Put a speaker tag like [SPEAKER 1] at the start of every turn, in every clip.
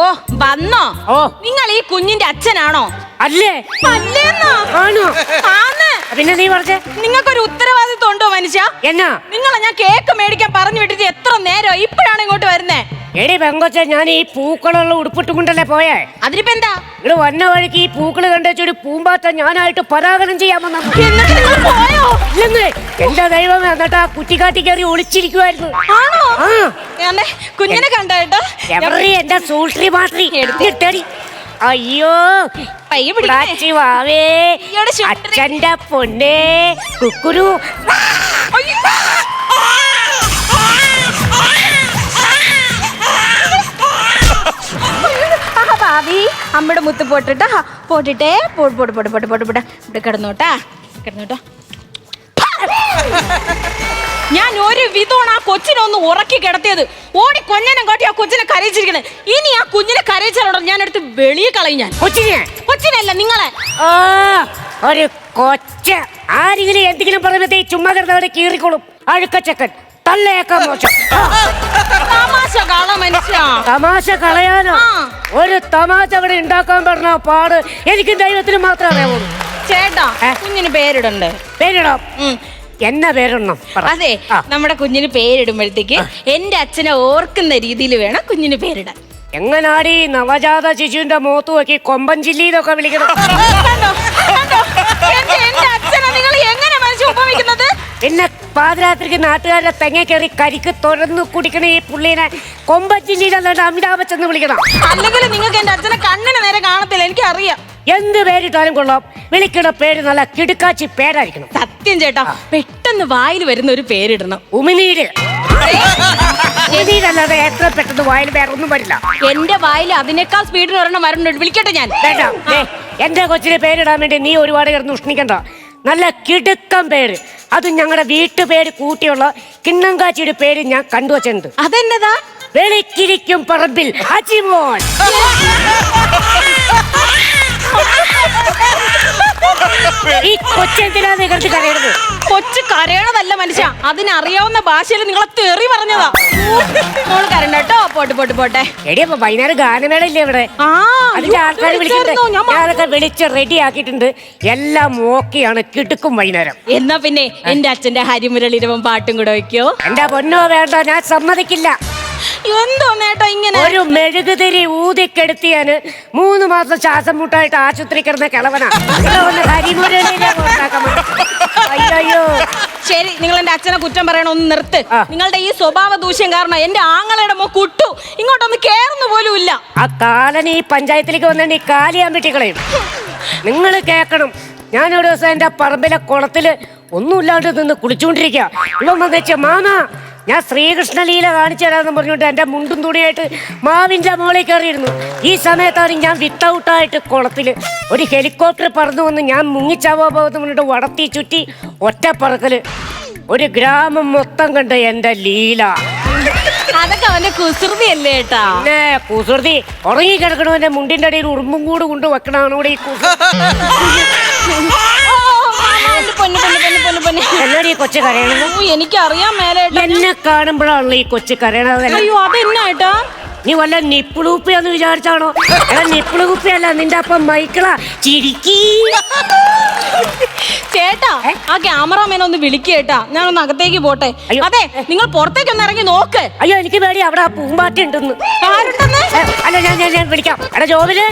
[SPEAKER 1] ഓ വന്നോ?
[SPEAKER 2] ഓ
[SPEAKER 1] നിങ്ങൾ ഈ കുഞ്ഞിന്റെ അച്ഛനാണോ?
[SPEAKER 2] അല്ലേ?
[SPEAKER 1] അല്ലേന്നോ?
[SPEAKER 2] ആണോ?
[SPEAKER 1] ആന്ന്.
[SPEAKER 2] പിന്നെ നീ പറഞ്ഞേ,
[SPEAKER 1] നിങ്ങൾക്കൊരു ഉത്തരവാദിത്വം ഉണ്ടോ മനുഷ്യ?
[SPEAKER 2] എന്നാ?
[SPEAKER 1] നിങ്ങളെ ഞാൻ കേക്ക് മേടിക്കാൻ പറഞ്ഞു വിട്ടിട്ട് എത്ര നേരം, ഇപ്പോഴാണ് ഇങ്ങോട്ട് വരുന്നേ?
[SPEAKER 2] എടി പെങ്കൊച്ച, ഞാൻ ഈ പൂക്കളുള്ള ഉടുപ്പിട്ടും കൊണ്ടല്ലേ പോയേ.
[SPEAKER 1] അതിനിപ്പോ എന്താ?
[SPEAKER 2] ഇവിടെ വന്ന വഴിക്ക് ഈ പൂക്കള് കണ്ടുവച്ചൊരു പൂമ്പാറ്റ ഞാനായിട്ട് പരാഗണം ചെയ്യാമെന്ന്.
[SPEAKER 1] എന്നിട്ട് നിങ്ങൾ പോയോ?
[SPEAKER 2] ഇല്ലെന്നേ, എന്റെ ദൈവമേ, എന്നിട്ട് ആ കുറ്റിക്കാട്ടി കയറി ഒളിച്ചിരിക്കുവായിരുന്നു.
[SPEAKER 1] ആണോ?
[SPEAKER 2] ആ
[SPEAKER 1] ഞാനെ കുഞ്ഞിനെ കണ്ടോ?
[SPEAKER 2] എവറി എന്റെ സൂൾട്രി മാട്രി എടുത്തേടി. അയ്യോ
[SPEAKER 1] പയ്യെ
[SPEAKER 2] പിടാച്ചി വാവേ, അച്ഛന്റെ പൊന്നേ കുക്കുരു.
[SPEAKER 1] ഭാവി അമ്മയുടെ മുത്ത് പോട്ടിട്ടാ, പോട്ടിട്ടേ പോട്ട് പോട്ട് പോട്ട് പോട്ട് പോട്ട് പോട്ടെ. ഇവിടെ കിടന്നോട്ടാ, കിടന്നോട്ടാ. ഞാൻ ഒരു വിധമാണ് ആ കൊച്ചിനൊന്ന് ഉറക്കി കിടത്തിയത്. ഓടി കൊഞ്ഞനം കാട്ടി ആ കൊച്ചിനെ കരയിച്ചിരിക്കണേ. ഇനി ആ കുഞ്ഞിനെ കരയിച്ചാലോടോ ഞാൻ എടുത്ത് വെളിയെ കളയും. ഞാൻ കൊച്ചിനല്ല നിങ്ങളെ.
[SPEAKER 2] ഒരു കൊച്ച ആരെങ്കിലും എന്തെങ്കിലും പറയുമ്പത്തേ ചുമ്മാ കിടന്നവിടെ കീറിക്കോളും. അഴുക്കച്ചക്കൻ തള്ളയേക്കാ മോശം.
[SPEAKER 1] തമാശ കള മനുഷ്യ.
[SPEAKER 2] തമാശ കളയാനോ? ഒരു തമാശ അവിടെ ഉണ്ടാക്കാൻ പറഞ്ഞ പാട് എനിക്ക് ദൈവത്തിന് മാത്രമേ അറിയാവുള്ളൂ.
[SPEAKER 1] ചേട്ടാ കുഞ്ഞിന് പേരിടണ്ടേ?
[SPEAKER 2] പേരിടാം. എന്നാ പേരിടണം?
[SPEAKER 1] അതെ, നമ്മുടെ കുഞ്ഞിന് പേരിടുമ്പോഴത്തേക്ക് എന്റെ അച്ഛനെ ഓർക്കുന്ന രീതിയിൽ വേണം കുഞ്ഞിന് പേരിടാൻ.
[SPEAKER 2] എങ്ങനാടി നവജാത ശിശുവിന്റെ മുഖത്ത് നോക്കി കൊമ്പൻ ചില്ലിന്നൊക്കെ വിളിക്കണം?
[SPEAKER 1] എന്റെ അച്ഛനെ നിങ്ങൾ എങ്ങനെ മനസ്സിൽ ഉപമിക്കുന്നത്?
[SPEAKER 2] പിന്നെ പാതിരാത്രിക്ക് നാട്ടുകാരുടെ തെങ്ങ കയറി കരിക്ക് തുറന്നു കുടിക്കണ ഈ പുള്ളീനെ കൊമ്പൻ ചില്ലിന്നല്ലാണ്ട് അമിതാഭ് ബച്ചൻ എന്ന് വിളിക്കണം.
[SPEAKER 1] അല്ലെങ്കിൽ നിങ്ങൾക്ക് എന്റെ അച്ഛനെ കണ്ണിന് നേരെ കാണത്തില്ല, എനിക്കറിയാം.
[SPEAKER 2] എന്ത് പേരിട്ടാലും കൊള്ളാം, വിളിക്കണ പേര് നല്ല കിടുക്കാച്ചി പേരായിരിക്കണം.
[SPEAKER 1] സത്യം ചേട്ടാ, പെട്ടെന്ന് വായിൽ വരുന്ന ഒരു പേരിടണം.
[SPEAKER 2] ഉമിനീര്. ഉമിനീരല്ലാതെ എത്ര പെട്ടെന്ന് വായിൽ വേറെ ഒന്നും വരില്ല.
[SPEAKER 1] എന്റെ വായിൽ അതിനേക്കാൾ സ്പീഡിൽ ഒരെണ്ണം വരണ്ട. വിളിക്കട്ടെ ഞാൻ?
[SPEAKER 2] വേണ്ട. എന്റെ കൊച്ചിനെ പേരിടാൻ വേണ്ടി നീ ഒരുപാട് കിടന്ന് ഉഷ്ണിക്കണ്ട. നല്ല കിടുക്കം പേര്, അത് ഞങ്ങളുടെ വീട്ടുപേര് കൂട്ടിയുള്ള കിണ്ണങ്കാച്ചിയുടെ പേര് ഞാൻ കണ്ടുവച്ചിട്ടുണ്ട്.
[SPEAKER 1] അതെന്നതാ?
[SPEAKER 2] വെളിക്കിരിക്കും പറമ്പിൽ അജിമോൻ. ഈ കൊച്ചെന്തിനാന്ന് കിടന്ന് കരയണത്?
[SPEAKER 1] കൊച്ചു കരയണതല്ല മനുഷ്യ, അതിനറിയാവുന്ന ഭാഷയിൽ നിങ്ങളെ തെറി പറഞ്ഞതാ. മോള് കരണ്ട കേട്ടോ. പോട്ടെ പോട്ടെ പോട്ടെ.
[SPEAKER 2] എടി, അപ്പൊ വൈകുന്നേരം ഗാനമേള ഇല്ലേ ഇവിടെ? അതിന്റെ ആൾക്കാർ വിളിച്ചിട്ടുണ്ട്. ഞാനൊക്കെ വിളിച്ച് റെഡി ആക്കിയിട്ടുണ്ട്. എല്ലാം ഓക്കെയാണ്. കിടക്കും വൈകുന്നേരം.
[SPEAKER 1] എന്നാ പിന്നെ എന്റെ അച്ഛന്റെ ഹരിമുരളിരവം പാട്ടും കൂടെ വയ്ക്കോ?
[SPEAKER 2] എന്റെ പൊന്നോ വേണ്ട, ഞാൻ സമ്മതിക്കില്ല.
[SPEAKER 1] എന്തോ നേട്ടോ ഇങ്ങനെ? ഒരു
[SPEAKER 2] മെഴുകുതിരി ഊതിക്കെടുത്തിയാന് 3 മാസം ശ്വാസം മുട്ടായിട്ട് ആശുപത്രി കിടന്ന കിളവനാ. അയ്യോ,
[SPEAKER 1] ശരി, നിങ്ങൾ എന്റെ അച്ഛനെ കുറ്റം പറയണ ഒന്ന് നിർത്ത്. നിങ്ങളുടെ ഈ സ്വഭാവ ദൂഷ്യം കാരണം എന്റെ ആങ്ങളയുടെ മോ കുട്ടു ഇങ്ങോട്ടൊന്ന് കേറുന്നു പോലും ഇല്ല.
[SPEAKER 2] ആ കാലൻ ഈ പഞ്ചായത്തിലേക്ക് വന്നെ കാലിയാൻ വെട്ടിക്കളയും. നിങ്ങൾ കേക്കണം, ഞാനൊരു ദിവസം എന്റെ പറമ്പിലെ കുളത്തില് ഒന്നുമില്ലാണ്ട് നിന്ന് കുളിച്ചുകൊണ്ടിരിക്കുക. ഇവൻ വന്നിച്ച് മാമാ ഞാൻ ശ്രീകൃഷ്ണലീല കാണിച്ചു തരാമെന്ന് പറഞ്ഞുകൊണ്ട് എൻ്റെ മുണ്ടും തുണിയായിട്ട് മാവിൻ്റെ മോളിൽ കയറിയിരുന്നു. ഈ സമയത്താണ് ഞാൻ വിത്തൗട്ടായിട്ട് കുളത്തിൽ ഒരു ഹെലികോപ്റ്റർ പറന്നു വന്ന് ഞാൻ മുങ്ങിച്ചാവോന്ന് പറഞ്ഞിട്ട് വടത്തി ചുറ്റി ഒറ്റപ്പറക്കല്. ഒരു ഗ്രാമം മൊത്തം കണ്ട് എൻ്റെ ലീല.
[SPEAKER 1] അതൊക്കെ അവന്റെ കുസൃതിയല്ലേ ഏട്ടാ?
[SPEAKER 2] പിന്നെ കുസൃതി ഉറങ്ങി കിടക്കണവന്റെ മുണ്ടിന്റെ അടിയിൽ ഉറുമ്പും കൂട് കൊണ്ട് വെക്കണാണ് ഇവിടെ ഈ എന്നോട് ഈ കൊച്ചു കരയണത്?
[SPEAKER 1] എനിക്കറിയാൻ മേലേട്ടാ.
[SPEAKER 2] എന്നെ കാണുമ്പോഴാണല്ലോ ഈ കൊച്ചു കരയണത്.
[SPEAKER 1] അയ്യോ, അതെന്നാ?
[SPEAKER 2] നീ വല്ല നിപ്പിളുപ്പിയാന്ന് വിചാരിച്ചാണോ? നിപ്പിളുപ്പിയല്ല, നിന്റെ അപ്പം മൈക്കിളാ ചിരിക്കി.
[SPEAKER 1] ചേട്ടാ, ആ ക്യാമറാമാൻ ഒന്ന് വിളിക്കേട്ടാ, ഞാനൊന്ന് അകത്തേക്ക് പോട്ടെ. അതെ, നിങ്ങൾ പുറത്തേക്ക് ഒന്ന് ഇറങ്ങി നോക്ക്.
[SPEAKER 2] അയ്യോ, എനിക്ക് പേടി, അവിടെ ആ പൂമ്പാറ്റ ഉണ്ടെന്ന്. അല്ല, ഞാൻ വിളിക്കാം. എടാ ജോബിലേ,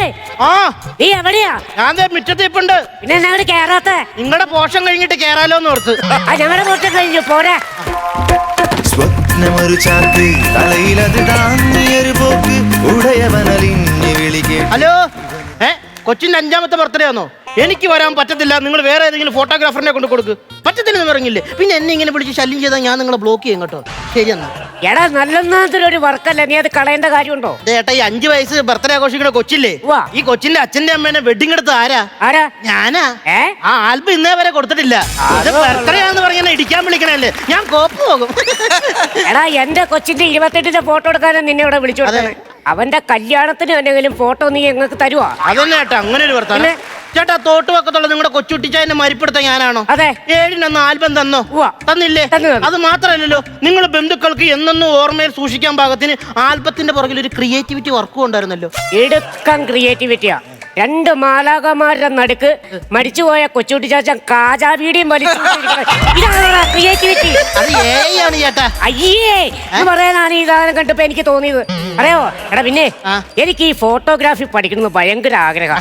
[SPEAKER 2] നീ എവിടെയാ?
[SPEAKER 3] ഞാൻ മുറ്റത്ത് ഇപ്പുണ്ട്.
[SPEAKER 2] പിന്നെ ഞങ്ങള് കേറാത്ത?
[SPEAKER 3] നിങ്ങളുടെ പോഷം കഴിഞ്ഞിട്ട് കേറാലോന്ന് ഓർത്ത്.
[SPEAKER 2] ഞങ്ങളുടെ പോഷം കഴിഞ്ഞു പോരാ.
[SPEAKER 4] സ്വപ്നമൊരു ചാക്ക് തലയിലത് താങ്ങിയൊരു പോക്ക് ഉടയവനലിഞ്ഞ് വിളിക്കേ.
[SPEAKER 3] ഹലോ, കൊച്ചിന്റെ 5ാമത്തെ ബർത്ത്ഡേ ആണോ? എനിക്ക് വരാൻ പറ്റത്തില്ല, നിങ്ങൾ വേറെ ഏതെങ്കിലും ഫോട്ടോഗ്രാഫറിനെ കൊണ്ട് കൊടുക്ക്. പറ്റത്തില്ലെന്ന് പറഞ്ഞില്ലേ? പിന്നെ എന്നെ ഇങ്ങനെ വിളിച്ച് ശല്യം ചെയ്താൽ ഞാൻ നിങ്ങളെ ബ്ലോക്ക് ചെയ്യും കേട്ടോ. ശരി എന്നാ.
[SPEAKER 2] എടാ, നല്ലൊരു വർക്കല്ല, നീ അത് കളയേണ്ട കാര്യമുണ്ടോ?
[SPEAKER 3] ഏട്ടാ, ഈ 5 വയസ്സ് ബർത്ത്ഡേ ആഘോഷിക്കുന്ന കൊച്ചില്ലേ, ഈ കൊച്ചിന്റെ അച്ഛന്റെ അമ്മേനെ വെഡിങ് എടുത്ത് ആരാ? ഞാനാ. ആ ആൽബം ഇന്നേ വരെ കൊടുത്തിട്ടില്ല. ബർത്ത്ഡേ ആണെന്ന് പറഞ്ഞാൽ ഇടിക്കാൻ വിളിക്കണല്ലേ, ഞാൻ കോപ്പ് പോകും.
[SPEAKER 2] എടാ, എന്റെ കൊച്ചിന്റെ 28ന്റെ ഫോട്ടോ എടുക്കാനും നിന്നെ ഇവിടെ വിളിച്ചു കൊടുത്തേ. അവന്റെ കല്യാണത്തിന് എന്തെങ്കിലും ഫോട്ടോ നീ ഞങ്ങൾക്ക് തരുവാ?
[SPEAKER 3] അതന്നെ ഏട്ടാ, അങ്ങനെ ഒരു വർത്താനം. ചേട്ടാ തോട്ടുവക്കത്തുള്ള നിങ്ങളുടെ കൊച്ചുട്ടിച്ചായനെ മരിപ്പെടുത്താൻ ഞാനാണോ?
[SPEAKER 2] അതെ.
[SPEAKER 3] 7 ആൽബം തന്നോ? തന്നില്ലേ? അത് മാത്രമല്ലല്ലോ, നിങ്ങൾ ബന്ധുക്കൾക്ക് എന്നെന്നും ഓർമ്മയിൽ സൂക്ഷിക്കാൻ പാകത്തിന് ആൽബത്തിന്റെ പുറകിൽ ഒരു ക്രിയേറ്റിവിറ്റി വർക്കും ഉണ്ടായിരുന്നല്ലോ.
[SPEAKER 2] എടുക്കാൻ ക്രിയേറ്റിവിറ്റിയാ. 2 മാലാകമാരുടെ നടുക്ക് മരിച്ചുപോയ കൊച്ചുകുട്ടി ചാച്ചൻ കാജാവീടിയും ക്രിയേറ്റിവിറ്റി.
[SPEAKER 3] അത് ആണ് ചേട്ടാ.
[SPEAKER 2] അയ്യേ എന്ന് പറയാനാണ് ഈ സാധനം കണ്ടപ്പോ എനിക്ക് തോന്നിയത്. അറിയോ എടാ, പിന്നെ എനിക്ക് ഈ ഫോട്ടോഗ്രാഫി പഠിക്കണമെന്ന് ഭയങ്കര ആഗ്രഹം.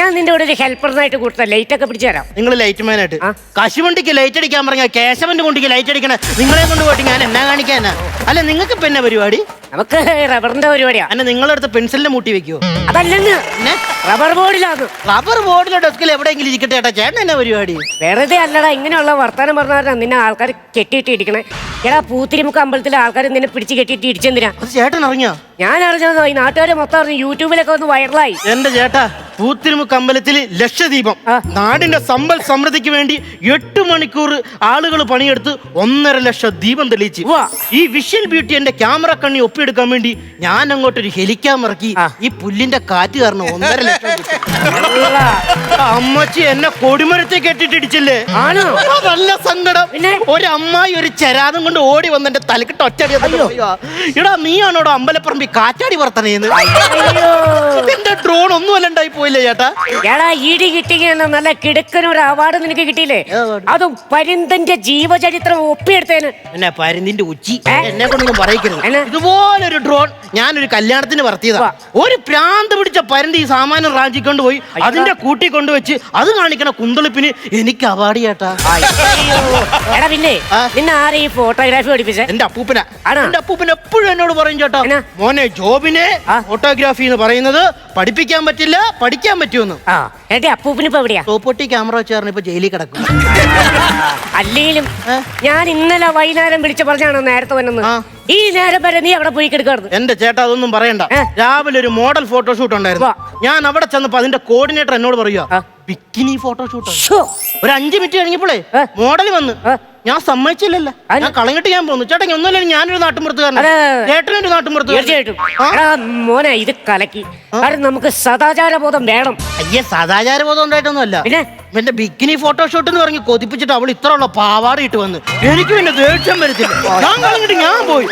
[SPEAKER 2] ഞാൻ നിന്റെ കൂടെ ഒരു ഹെൽപ്പറിനായിട്ട് കൊടുത്ത ലൈറ്റ് ഒക്കെ പിടിച്ചു തരാം.
[SPEAKER 3] നിങ്ങൾ ലൈറ്റ് മാനായിട്ട് കശുവണ്ടിക്ക് ലൈറ്റ് അടിക്കാൻ പറഞ്ഞ കേശവന്റെ കൊണ്ടിക്ക് ലൈറ്റ് അടിക്കണ നിങ്ങളെ കൊണ്ട് പോയിട്ട് ഞാൻ എന്നാ കാണിക്കാനാ? അല്ല നിങ്ങൾക്ക് ഇപ്പൊ എന്നാ പരിപാടി?
[SPEAKER 2] നമുക്ക് റബ്ബറിന്റെ പരിപാടിയാ.
[SPEAKER 3] അല്ല നിങ്ങളടുത്ത് പെൻസിലിന്റെ മൂട്ടി വെക്കുവോ?
[SPEAKER 2] അതല്ലെന്ന് റബ്ബർ ബോർഡിലാണ്.
[SPEAKER 3] റബ്ബർ ബോർഡിലെ ഡെസ്കിൽ എവിടെയെങ്കിലും ഇരിക്കട്ടെ ചേട്ടാ. ചേട്ടൻ എന്നാ പരിപാടി?
[SPEAKER 2] വെറുതെ അല്ലടാ, ഇങ്ങനെയുള്ള വർത്താനം പറഞ്ഞാൽ നിന്നെ ആൾക്കാർ കെട്ടിയിട്ട് ഇടിക്കണേ. എടാ, പൂത്തിരിമുക്ക് അമ്പലത്തിലെ ആൾക്കാർ നിന്നെ പിടിച്ച് കെട്ടിയിട്ട് ഇടിച്ചെന്തിനാ?
[SPEAKER 3] അത് ചേട്ടൻ അറിഞ്ഞോ?
[SPEAKER 2] ഞാൻ അറിഞ്ഞതോ, ഈ നാട്ടുകാരെ മൊത്തം അറിഞ്ഞു. യൂട്യൂബിലൊക്കെ ഒന്ന് വൈറലായി.
[SPEAKER 3] എന്റെ ചേട്ടാ, പൂത്തിരിമുക്ക് അമ്പലത്തിൽ ലക്ഷദീപം നാടിന്റെ സമ്പൽ സമൃദ്ധിക്ക് വേണ്ടി 8 മണിക്കൂർ ആളുകൾ പണിയെടുത്ത് 1.5 ലക്ഷം ദീപം തെളിയിച്ച് ഈ വിഷ്വൽ ബ്യൂട്ടി എന്റെ ക്യാമറ കണ്ണി ഒപ്പിയെടുക്കാൻ വേണ്ടി ഞാൻ അങ്ങോട്ടൊരു ഹെലിക്യാമറ ഇറക്കി. ഈ പുല്ലിന്റെ കാറ്റ് കാരണം 1.5 ലക്ഷം അമ്മച്ചി എന്നെ കൊടിമരത്തെ കെട്ടിട്ടിടിച്ചില്ലേ? നല്ല സങ്കടം. ഒരു അമ്മായി ഒരു ചരാതം കൊണ്ട് ഓടി വന്ന് എന്റെ തലക്കിട്ട് ഒറ്റടി. ഇടാ, നീയാണോടോ അമ്പലപ്പറമ്പി കാറ്റാടി വർത്തനേന്ന്? എന്റെ ഡ്രോൺ ഒന്നും അല്ലണ്ടായി പോയില്ലേ ചേട്ടാ?
[SPEAKER 2] എടാ, ഇടി കിട്ടിയെന്ന നല്ല കിടക്കനൊരു അവാർഡ് നിനക്ക് കിട്ടിയില്ലേ? അതും പരിന്തന്റെ ജീവചരിത്രം ഒപ്പിയെടുത്തേന്.
[SPEAKER 3] എന്നെ പരിന്തിന്റെ ഉച്ചി എന്നെ കൊണ്ടൊന്നും പറയിക്കരുത്. ഇതുപോലൊരു ഡ്രോൺ ഞാനൊരു കല്യാണത്തിന് വർത്തിയതാ. ഒരു പ്രാന്ത് പിടിച്ച പരുന്ത് ഈ സാമാനം റാഞ്ചിക്കൊണ്ട് പോയി അതിന്റെ കൂട്ടി കൊണ്ടുവച്ച് അത് കാണിക്കണ കുന്തളിപ്പിന് എനിക്ക് അവാർഡ് ചേട്ടാ.
[SPEAKER 2] എടാ, പിന്നെ നിന്നെ ആരെ ഈ ഫോട്ടോഗ്രാഫി പഠിപ്പിച്ചേ?
[SPEAKER 3] എന്റെ അപ്പൂപ്പന. എന്റെ അപ്പൂപ്പൻ എപ്പോഴും എന്നോട് പറയും ചേട്ടാ, മോനെ ജോബിനെ ഫോട്ടോഗ്രാഫി എന്ന് പറയുന്നത് പഠിപ്പിക്കാൻ പറ്റില്ല, പഠിക്കാൻ പറ്റുമെന്ന്.
[SPEAKER 2] എന്റെ അപ്പൂപ്പന് ഇപ്പൊ എവിടെയാ?
[SPEAKER 3] സോപ്പൊട്ടി ക്യാമറ വെച്ചാറിന് ഇപ്പൊ ജയിലിൽ കിടക്കും.
[SPEAKER 2] അല്ലെങ്കിലും ഞാൻ ഇന്നലെ വൈകുന്നേരം വിളിച്ചു പറഞ്ഞാണോ നേരത്തെ വന്നെന്ന്. ഈ നേരം വരെ നീ അവിടെ പോയി കിടക്കാറുണ്ട്.
[SPEAKER 3] എന്റെ ചേട്ടാ, അതൊന്നും പറയണ്ട. രാവിലെ ഒരു മോഡൽ ഫോട്ടോഷൂട്ട് ഉണ്ടായിരുന്നു. ഞാൻ അവിടെ ചെന്നപ്പോ അതിന്റെ കോർഡിനേറ്റർ എന്നോട് പറയുക ബിക്കിനി ഫോട്ടോഷൂട്ട്. ഒരു 5 മിനിറ്റ് കഴിഞ്ഞപ്പോഴേ മോഡൽ വന്ന് ഞാൻ സമ്മതിച്ചില്ലല്ലോ. ഞാൻ കളഞ്ഞിട്ട് ഞാൻ പോന്നു. ചേട്ടാ, ഒന്നുമില്ല, ഞാനൊരു നാട്ടുമ്പുറത്തുകാരനാണ്, ചേട്ടനൊരു നാട്ടുമ്പുറത്ത്.
[SPEAKER 2] തീർച്ചയായിട്ടും മോനെ, ഇത് കലക്കി. കാരണം നമുക്ക് സദാചാരബോധം വേണം.
[SPEAKER 3] അയ്യേ, സദാചാരബോധം ഉണ്ടായിട്ടൊന്നും അല്ല. പിന്നെ എന്റെ ബിക്കിനി ഫോട്ടോഷൂട്ട് എന്ന് പറഞ്ഞ് കൊതിപ്പിച്ചിട്ട് അവൾ ഇത്ര ഉള്ള പാവാട ഇട്ട് വന്ന് എനിക്ക് പിന്നെ ദേഷ്യം വരത്തില്ല. ഞാൻ കളഞ്ഞിട്ട് ഞാൻ പോയി.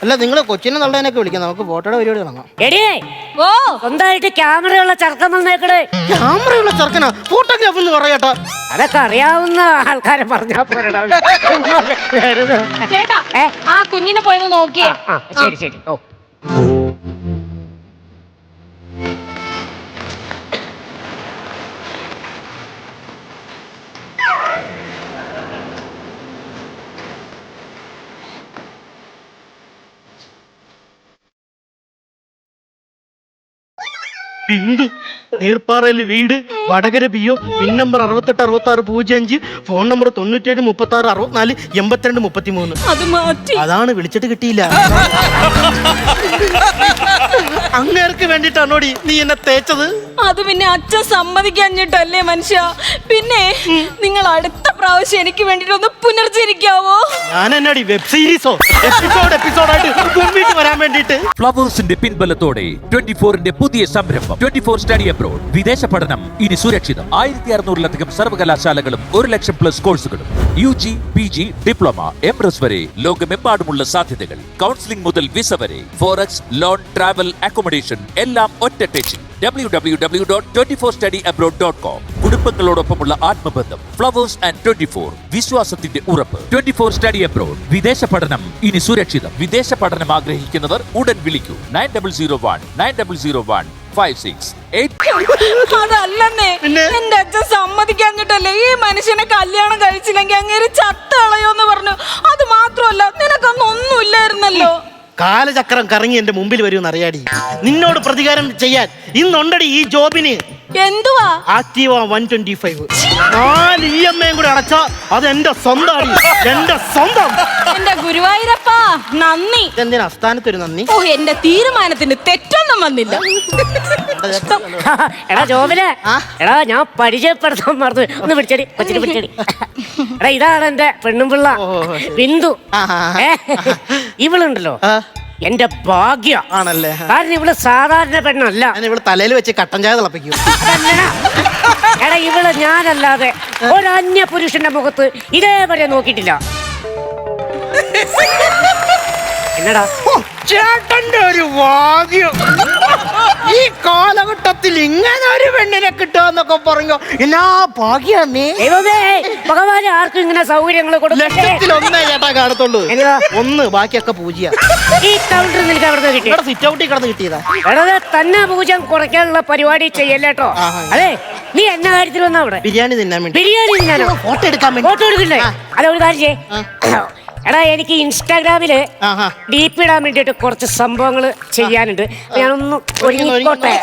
[SPEAKER 3] അല്ല, നിങ്ങൾ കൊച്ചിനെ തള്ളേനൊക്കെ വിളിക്കാം, നമുക്ക് ഫോട്ടോയുടെ പരിപാടി തുടങ്ങാം.
[SPEAKER 2] സ്വന്തമായിട്ട് ക്യാമറയുള്ള ചെറുക്കൻ വന്നേക്കടേ.
[SPEAKER 3] ക്യാമറയുള്ള ചെറുക്കനാ ഫോട്ടോഗ്രാഫ് എന്ന് പറയട്ടോ?
[SPEAKER 2] അതൊക്കെ അറിയാവുന്ന ആൾക്കാരെ പറഞ്ഞാ പോരടാ.
[SPEAKER 1] ചേട്ടാ, ആ കുഞ്ഞിനെ പോയെന്ന് നോക്കിയേ.
[SPEAKER 2] ശരി ശരി. ഓ,
[SPEAKER 3] ബിന്ദു, നീർപ്പാറയിൽ വീട്, Vadakara P O, pin number 686605, phone number 9736648233.
[SPEAKER 1] അത് മാറ്റി.
[SPEAKER 3] അതാണ് വിളിച്ചിട്ട് കിട്ടിയില്ല. അങ്ങേർക്ക് വേണ്ടിട്ടാണോടി നീ എന്നെ തേച്ചത്?
[SPEAKER 1] അത് പിന്നെ അച്ഛൻ സമ്മതിക്കാഞ്ഞിട്ടല്ലേ മനുഷ്യ. പിന്നെ നിങ്ങൾ അടുത്ത പ്രാവശ്യം എനിക്ക് വേണ്ടിട്ടൊന്ന് പുനർജനിക്കാവോ?
[SPEAKER 3] ഞാൻ എന്നാടി വെബ് സീരീസോ എപ്പിസോഡായിട്ട് വരാൻ വേണ്ടിട്ട്?
[SPEAKER 5] ഫ്ലവേഴ്സിന്റെ പിൻബലത്തോടെ 24ന്റെ പുതിയ സംരംഭം 24 സ്റ്റഡി അബ്രോഡ്. വിദേശ പഠനം ഇനി സുരക്ഷിതം. 1600-ലധികം സർവകലാശാലകളും 1 ലക്ഷം പ്ലസ് കോഴ്സുകളും. UG, PG, ഡിപ്ലോമ, MRS വരെ ലോകമെമ്പാടുമുള്ള സാധ്യതകൾ. കൗൺസിലിംഗ് മുതൽ വിസ വരെ. ഫോറക്സ്, ലോൺ, ട്രാവൽ, അക്കോമഡേഷൻ എല്ലാം ഒറ്റ ടെച്ചിൽ. www.24studyabroad.com. കുടുംബങ്ങളോടൊപ്പമുള്ള ആത്മബന്ധം. ഫ്ലവേഴ്സ് ആൻഡ് 24, വിശ്വാസത്തിന്റെ ഉറപ്പ്. 24 സ്റ്റഡി അബ്രോഡ്. വിദേശ പഠനം ഇനി സുരക്ഷിതം. വിദേശ പഠനം ആഗ്രഹിക്കുന്നവർ ഉടൻ വിളിക്കൂ 9001-900-156.
[SPEAKER 1] അതല്ലെന്നേ, എന്റെ അച്ഛൻ സമ്മതിക്കാഞ്ഞിട്ടല്ലേ ഈ മനുഷ്യനെ കല്യാണം കഴിച്ചില്ലെങ്കിൽ അങ്ങേര് ചത്ത് കളയോന്ന് പറഞ്ഞു. അത് മാത്രമല്ല, നിനക്കൊന്നും ഒന്നുമില്ലായിരുന്നല്ലോ.
[SPEAKER 3] കാലചക്രം കറങ്ങി എന്റെ മുമ്പിൽ വരുമെന്ന് അറിയാടി. നിന്നോട് പ്രതികാരം ചെയ്യാൻ ഇന്നുണ്ടടി ഈ ജോബിന്.
[SPEAKER 1] എന്തുവാ?
[SPEAKER 3] ആക്റ്റീവ 125. 4 EMI കൂടെ അടച്ചാ അത് എന്റെ സ്വന്തം. എന്റെ സ്വന്തം.
[SPEAKER 1] എന്റെ ഗുരുവായൂരപ്പാ, നന്ദി.
[SPEAKER 3] എന്തിനാ അസ്ഥാനത്തൊരു നന്ദി?
[SPEAKER 1] ഓ, എന്റെ തീരുമാനത്തിന് തെറ്റൊന്നും വന്നില്ല.
[SPEAKER 2] എടാ ജോബിനെ, എടാ ഞാൻ പരിചയപ്പെടുത്താൻ മറന്നു. ഒന്ന് പിടിച്ചടി, കൊച്ചിനെ പിടിച്ചടി. എടാ, ഇതാണ് എന്റെ പെണ്ണും പിള്ള ബിന്ദു. ഇവളുണ്ടല്ലോ, എന്റെ ഭാഗ്യ
[SPEAKER 3] ആണല്ലേ
[SPEAKER 2] കാരണം ഇവള് സാധാരണ പെണ്ണല്ല.
[SPEAKER 3] ഞാൻ ഇവിടെ തലയിൽ വെച്ച് കട്ടൻ ചായ തിളപ്പിക്കും.
[SPEAKER 2] അതല്ലടാ. എടാ ഇവള് ഞാനല്ലാതെ ഒരു അന്യ പുരുഷന്റെ മുഖത്ത് ഇതേവരെ നോക്കിയിട്ടില്ല. എന്നടാ
[SPEAKER 3] ചേട്ടന്റെ ഒരു ഭാഗ്യം. ഈ കാലഘട്ടത്തിൽ ഇങ്ങനെ ഒരു പെണ്ണിനെ കിട്ടുമെന്നൊക്കെ പറഞ്ഞു എന്നാ ഭാഗ്യമേ.
[SPEAKER 2] ദൈവമേ ഭഗവാനെ ആർക്കും ഇങ്ങനെ സൗകര്യങ്ങൾ കൊടുക്കട്ടെ.
[SPEAKER 3] ലക്ഷത്തിലൊന്നേ ചേട്ടാ കാണത്തുള്ളൂ.
[SPEAKER 2] എന്നതാ?
[SPEAKER 3] ഒന്ന് ബാക്കിയൊക്കെ പൂജ്യ.
[SPEAKER 2] ഈ കൗണ്ടർ നിനക്ക് അവിടെ കിട്ടി
[SPEAKER 3] സിറ്റ് ഔട്ടിൽ കിടന്ന് കിട്ടിയതാ.
[SPEAKER 2] വെറുതെ തന്നെ പൂജം കുറയ്ക്കാനുള്ള പരിപാടി ചെയ്യല്ലേട്ടോ. അതെ നീ എന്ന കാര്യത്തിൽ വന്നാ അവിടെ
[SPEAKER 3] ബിരിയാണി തിന്നാൻ വേണ്ടി.
[SPEAKER 2] ബിരിയാണി തിന്നാനോ?
[SPEAKER 3] ഫോട്ടോ എടുക്കാൻ വേണ്ടി.
[SPEAKER 2] ഫോട്ടോ എടുക്കില്ലേ? അല്ല ഒരു കാര്യം ചെയ്യ്. എടാ എനിക്ക് ഇൻസ്റ്റാഗ്രാമില് DP ഇടാൻ വേണ്ടിട്ട് കുറച്ച് സംഭവങ്ങൾ ചെയ്യാനുണ്ട്. ഞാനൊന്ന് ഒരുങ്ങിക്കോട്ടെ.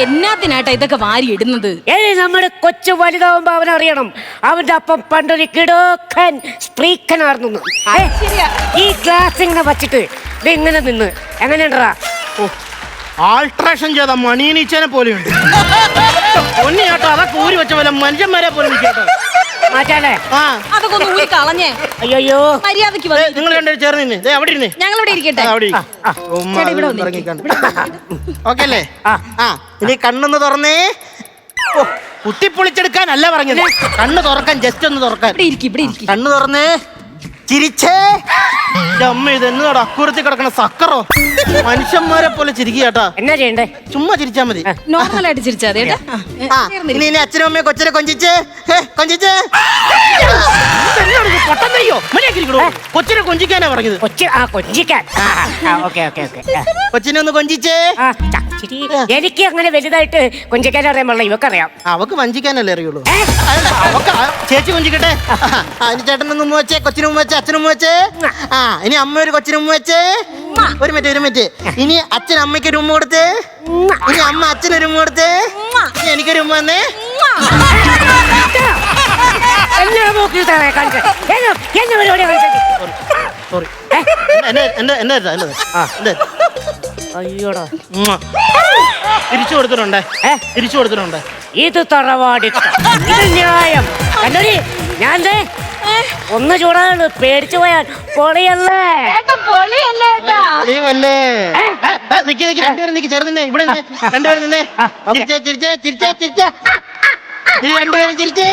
[SPEAKER 1] എന്നാത്തിനാട്ടാ ഇതൊക്കെ വാരി ഇടുന്നത്?
[SPEAKER 2] ഏയ് നമ്മുടെ കൊച്ചു വലുതാവുമ്പോ അവനറിയണം അവന്റെ അപ്പം പണ്ടൊരു കിടോക്കൻ സ്ത്രീക്കനായിരുന്നു. ഈ ഗ്ലാസ് ഇങ്ങനെ വച്ചിട്ട് ഇത് ഇങ്ങനെ നിന്ന് എങ്ങനെയുണ്ടാ?
[SPEAKER 3] ആൾട്രേഷൻ ചെയ്ത മണിയനീച്ചനെ പോലെയുണ്ട്. പൊന്നി ചേട്ടാ അതൊക്കെ ഊരി വെച്ച പോലെ മനുഷ്യന്മാരെ പോലെ നിൽക്കട്ടോ.
[SPEAKER 2] മാറ്റാലേ?
[SPEAKER 1] അതൊക്കെ ഒന്ന് ഊരി കളഞ്ഞേ.
[SPEAKER 2] അയ്യോ
[SPEAKER 1] മര്യാദക്ക്
[SPEAKER 3] നിങ്ങൾ രണ്ടുപേരും ചേർന്ന് നിന്നെ. ദേ അവിടെ ഇരുന്നേ.
[SPEAKER 1] ഞങ്ങളിവിടെ ഇരിക്കട്ടെ.
[SPEAKER 3] ഓക്കെ അല്ലേ? ഇനി കണ്ണൊന്ന് തുറന്നേ. കുത്തിപ്പൊളിച്ചെടുക്കാനല്ല പറഞ്ഞത്, കണ്ണ് തുറക്കാൻ. ജസ്റ്റ് ഒന്ന് തുറക്കാൻ. കണ്ണ് തുറന്നേ. ചിരിച്ചേ. അമ്മ ഇത് എന്നോട് അക്കുറത്തി കിടക്കണ സക്കറോ. മനുഷ്യന്മാരെ പോലെ ചിരിക്കാട്ടാ.
[SPEAKER 2] എന്നാ ചെയ്യണ്ടേ?
[SPEAKER 3] ചുമ്മാ ചിരിച്ചാ മതി.
[SPEAKER 1] നോർമലായിട്ട് ചിരിച്ചാ മതി.
[SPEAKER 3] ഇനി അച്ഛനും അമ്മയും കൊച്ചിനെ കൊഞ്ചിച്ചേ. കൊഞ്ചിച്ചേ. പൊട്ടന്നയ്യോ കൊച്ചിനെ കൊഞ്ചിക്കാനാ പറഞ്ഞത്.
[SPEAKER 2] കൊഞ്ചിക്കാൻ.
[SPEAKER 3] കൊച്ചിനെ ഒന്ന് കൊഞ്ചിച്ചേ.
[SPEAKER 2] എനിക്ക് അങ്ങനെ വലുതായിട്ട് കൊഞ്ചിക്കാൻ അറിയാൻ പാടില്ല. ഇവക്കറിയാം.
[SPEAKER 3] അവക്ക് വഞ്ചിക്കാനല്ലേ അറിയുള്ളൂ. അവക്ക് ചേച്ചി കൊഞ്ചിക്കട്ടെ. അതിന് ചേട്ടനൊന്ന് ഉമ്മ വെച്ചേ. കൊച്ചിന് ഉമ്മ വെച്ചേ. അച്ഛനും ഉമ്മ വെച്ചേ. ഇനി അമ്മ ഒരു കൊച്ചിന് ഉമ്മ വെച്ചേ. ഒരു മിനിറ്റ്. ഇനി അച്ഛൻ അമ്മയ്ക്ക് ഒരു ഉമ്മ കൊടുത്തേ. ഇനി അമ്മ അച്ഛനൊരു ഉമ്മ കൊടുത്തേ. ഇനി എനിക്കൊരു ഉമ്മ വന്നേ. സോറി.
[SPEAKER 2] അയ്യോടാ
[SPEAKER 3] തിരിച്ചു കൊടുത്തിട്ടുണ്ട്.
[SPEAKER 2] ഇത് തറവാടി. ഇത് ന്യായം. കണ്ടോടി ഞാൻ ഒന്ന് ചൂടാണ്. പേടിച്ചു പോയാൽ പൊളിയല്ലേ?
[SPEAKER 3] ചേർന്നേ. ഇവിടെ രണ്ടുപേരും നിന്നേ. ചിരിച്ചേ. രണ്ടുപേരും ചിരിച്ചേ.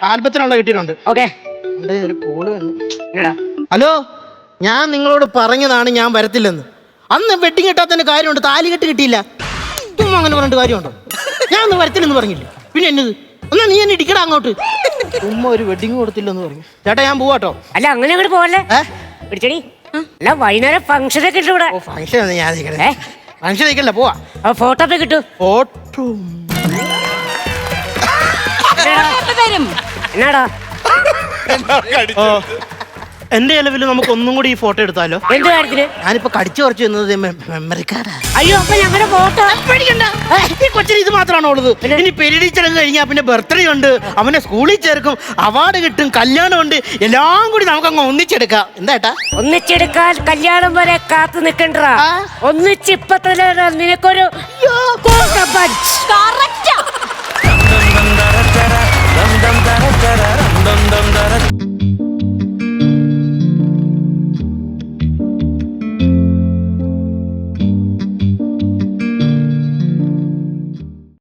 [SPEAKER 3] ആൽബത്തിനുള്ള കിട്ടിയിട്ടുണ്ട്. ഒരു കോള് വന്നു. ഹലോ, ഞാൻ നിങ്ങളോട് പറഞ്ഞതാണ് ഞാൻ വരത്തില്ലെന്ന്. അന്ന് വെഡിങ് കിട്ടാത്തതിന്റെ കാര്യമുണ്ട്. താലി കെട്ട് കിട്ടിയില്ല. ചുമ്മാ അങ്ങനെ പറഞ്ഞിട്ട് കാര്യമുണ്ടോ? ഞാൻ ഒന്ന് വരത്തില്ലെന്ന് പറഞ്ഞില്ലേ? പിന്നെ എന്നത് എന്നാ നീ എന്നെ ഇടിക്കടാ അങ്ങോട്ട്. ചുമ്മാ ഒരു വെഡിങ് കൊടുത്തില്ലെന്ന് പറഞ്ഞു. ചേട്ടാ ഞാൻ പോവാട്ടോ.
[SPEAKER 2] അല്ല അങ്ങനെ അങ്ങോട്ട് പോവല്ലേ? പിടിച്ചടി. അല്ല വൈകുന്നേരം ഫംഗ്ഷൻ ഒക്കെ ഇവിടെ.
[SPEAKER 3] ഫംഗ്ഷൻ ഞാൻ ഫംഗ്ഷൻ നിൽക്കല്ല, പോവാ.
[SPEAKER 2] ഫോട്ടോ ഒക്കെ കിട്ടും.
[SPEAKER 3] ഫോട്ടോ
[SPEAKER 2] എന്നാടാ?
[SPEAKER 3] എന്റെ ചെലവിൽ നമുക്ക് ഒന്നും കൂടി ഈ ഫോട്ടോ എടുത്താലോ?
[SPEAKER 2] എന്ത് കാര്യത്തിന്?
[SPEAKER 3] ഞാനിപ്പോ കടിച്ചു കുറച്ച് വന്നത് മെമ്മറി കാർഡാ.
[SPEAKER 2] അയ്യോ അപ്പൊ ഞങ്ങളുടെ ഫോട്ടോ
[SPEAKER 3] ഈ കൊച്ചിന് ഇത് മാത്രമാണോ ഉള്ളത്? ഇനി പെരിടി ചടങ്ങ് കഴിഞ്ഞാൽ പിന്നെ ബർത്ത്ഡേ ഉണ്ട്, അവനെ സ്കൂളിൽ ചേർക്കും, അവാർഡ് കിട്ടും, കല്യാണം ഉണ്ട്. എല്ലാം കൂടി നമുക്ക് അങ്ങ് ഒന്നിച്ചെടുക്കാം. എന്താ
[SPEAKER 2] ഒന്നിച്ചെടുക്കാൻ കല്യാണം വരെ കാത്തു നിൽക്കണ്ടാ. ഒന്നിച്ചിപ്പത്തന്നെ നിനക്കൊരു
[SPEAKER 1] കറക്റ്റാ.